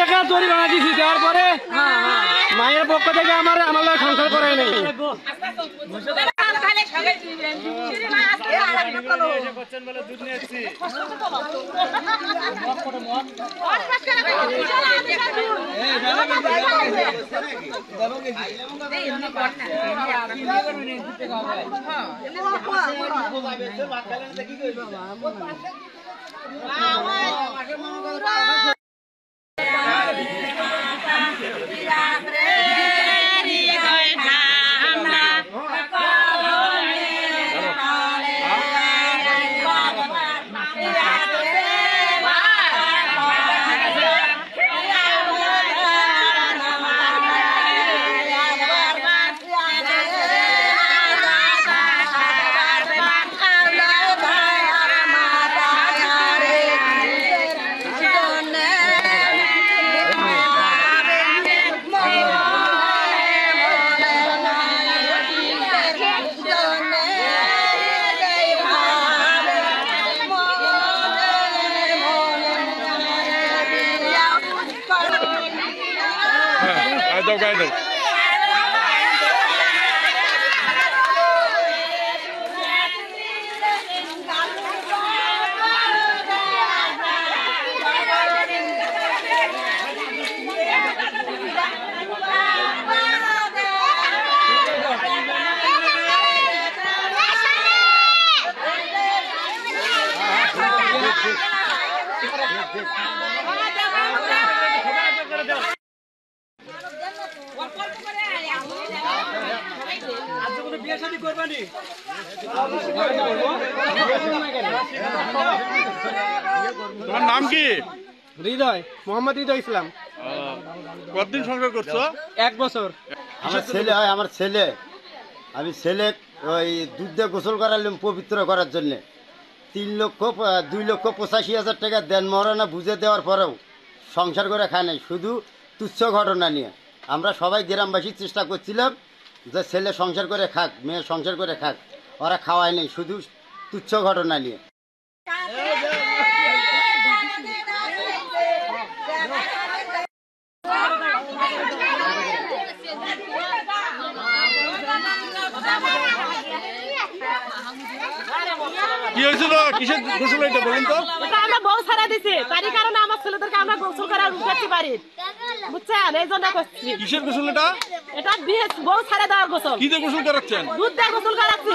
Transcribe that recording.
টাকা জরিমানা দিয়েছি, দেওয়ার পরে মায়ের পক্ষ থেকে আমার সংসার করাই নাই। তোমার নাম কি? হৃদয়, মোহাম্মদ হৃদয় ইসলাম। কতদিন সংসার করছো? 1 বছর। আমার ছেলে হয়, আমার ছেলে, আমি ছেলে ওই দুধ দিয়ে গোসল করালাম পবিত্র করার জন্যে। 2,85,000 টাকা দেন মহারণা বুঝে দেওয়ার পরেও সংসার করে খায় নাই, শুধু তুচ্ছ ঘটনা নিয়ে। আমরা সবাই গ্রামবাসী চেষ্টা করছিলাম যে ছেলে সংসার করে খাক, মেয়ে সংসার করে খাক, ওরা খাওয়ায় নেই, শুধু তুচ্ছ ঘটনা নিয়ে। কি হয়েছিল? কিসের গোসল এটা বলেন তো? আমরা বউ ছাড়া দিছি, তারই কারণে আমার ছেলেদেরকে আমরা গোসল করা উঠাচ্ছি বাড়ি, বুঝছেন? এই জন্য করছি। কিসের গোসল এটা? এটা বিয়ে বউ ছাড়া দেওয়ার গোসল। কি দিয়ে গোসল করাচ্ছেন? দুধ দিয়ে গোসল করাচ্ছি।